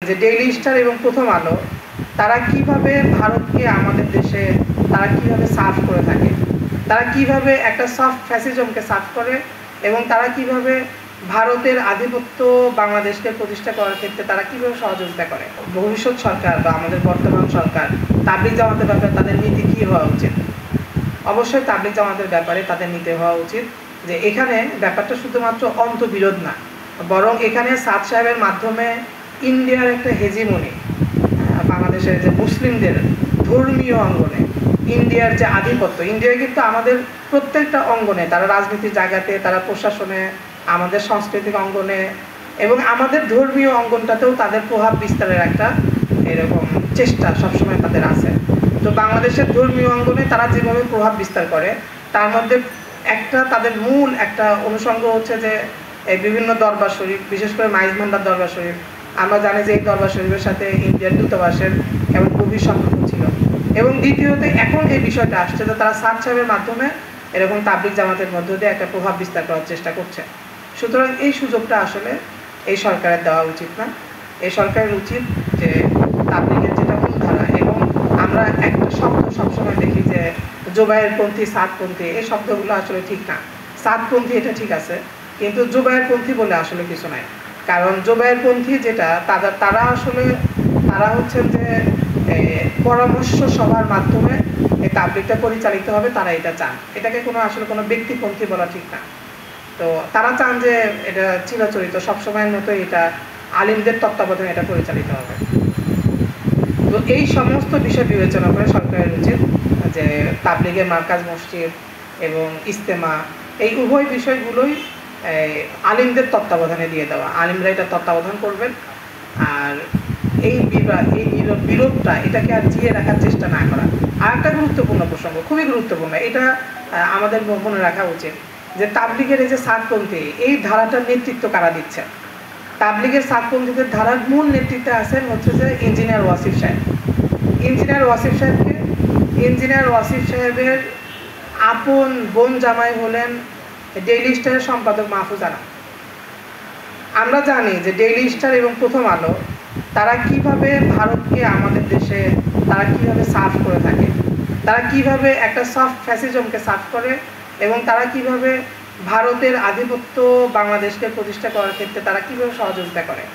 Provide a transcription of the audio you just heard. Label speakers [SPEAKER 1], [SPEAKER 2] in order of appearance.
[SPEAKER 1] যে daily star এবং প্রথম আলো তারা কিভাবে ভারতকে আমাদের দেশে তারা কিভাবে সার্ভ করে থাকে, তারা কিভাবে একটা সফট ফ্যাসিজমকে সার্ভ করে এবং তারা কিভাবে ভারতের আধিপত্য বাংলাদেশকে প্রতিষ্ঠা করার ক্ষেত্রে তারা কিভাবে সহযোগিতা করে। ভবিষ্যৎ সরকার বা আমাদের বর্তমান সরকার তাবলিগ জামাতের ব্যাপারে তাদের নীতি কী হওয়া উচিত? অবশ্যই তাবলিগ জামাতের ব্যাপারে তাদের নীতি হওয়া উচিত যে এখানে ব্যাপারটা শুধুমাত্র অন্তবিরোধ না, বরং এখানে সাদ সাহেবের মাধ্যমে ইন্ডিয়ার একটা হেজিমনি, বাংলাদেশের যে মুসলিমদের ধর্মীয় অঙ্গনে ইন্ডিয়ার যে আধিপত্য, ইন্ডিয়া কিন্তু আমাদের প্রত্যেকটা অঙ্গনে, তারা রাজনীতির জায়গাতে, তারা প্রশাসনে, আমাদের সাংস্কৃতিক অঙ্গনে এবং আমাদের ধর্মীয় অঙ্গনটাতেও তাদের প্রভাব বিস্তারের একটা এরকম চেষ্টা সবসময় তাদের আছে। তো বাংলাদেশের ধর্মীয় অঙ্গনে তারা যেভাবে প্রভাব বিস্তার করে তার মধ্যে একটা তাদের মূল একটা অনুষঙ্গ হচ্ছে যে এই বিভিন্ন দরবার শরীফ, বিশেষ করে মাইজ ভান্ডার দরবার শরীফ। আমরা জানি যে এই দরবার শরীফের সাথে ইন্ডিয়ার দূতাবাসের কেমন গভীর সম্পর্ক ছিল। এবং দ্বিতীয়ত এখন এই বিষয়টা আসছে যে তারা সাদ সাহেবের মাধ্যমে এরকম তাবলিগ জামাতের মধ্য দিয়ে একটা প্রভাব বিস্তার করার চেষ্টা করছে। সুতরাং এই সুযোগটা আসলে এই সরকারের দেওয়া উচিত না। এই সরকারের উচিত যে তাবলিগের যেটা মূলধারা, এবং আমরা একটা শব্দ সবসময় দেখি যে জোবায়েরপন্থী, সাদপন্থী, এই শব্দগুলো আসলে ঠিক না। সাদপন্থী এটা ঠিক আছে, কিন্তু জোবায়েরপন্থী বলে আসলে কিছু নাই। কারণ জোবায়েরপন্থী যেটা তারা আসলে তারা হচ্ছেন যে পরামর্শ সভার মাধ্যমে এই তাবলিগটা পরিচালিত হবে, তারা এটা চান। এটাকে আসলে কোনো ব্যক্তিপন্থী বলা ঠিক না। তো তারা চান যে এটা চিরাচরিত সবসময়ের মতো এটা আলিমদের তত্ত্বাবধানে এটা পরিচালিত হবে। তো এই সমস্ত বিষয় বিবেচনা করে সরকারের উচিত যে তাবলিগের মার্কাজ মসজিদ এবং ইজতেমা এই উভয় বিষয়গুলোই আলিমদের তত্ত্বাবধানে দিয়ে দেওয়া। আলিমরা এটা তত্ত্বাবধান করবেন, আর এই বিরোধটা এটাকে আর জিয়ে রাখার চেষ্টা না করা। আর একটা গুরুত্বপূর্ণ প্রসঙ্গ, খুবই গুরুত্বপূর্ণ, এটা আমাদের মনে রাখা উচিত যে তাবলিগের এই যে সাদপন্থী, এই ধারাটার নেতৃত্ব কারা দিচ্ছে? তাবলিগের সাদপন্থীদের ধারার মূল নেতৃত্বে আছেন হচ্ছে যে ইঞ্জিনিয়ার ওয়াসিফ সাহেব। ইঞ্জিনিয়ার ওয়াসিফ সাহেবের আপন বোন জামাই হলেন ডেইলি স্টারের সম্পাদক মাহফুজ আনাম। আমরা জানি যে ডেইলি স্টার এবং প্রথম আলো তারা কিভাবে ভারতকে আমাদের দেশে তারা কিভাবে সার্ভ করে থাকে, তারা কিভাবে একটা সফট ফ্যাসিজমকে সার্ভ করে এবং তারা কিভাবে ভারতের আধিপত্য বাংলাদেশকে প্রতিষ্ঠা করার ক্ষেত্রে তারা কিভাবে সহযোগিতা করে।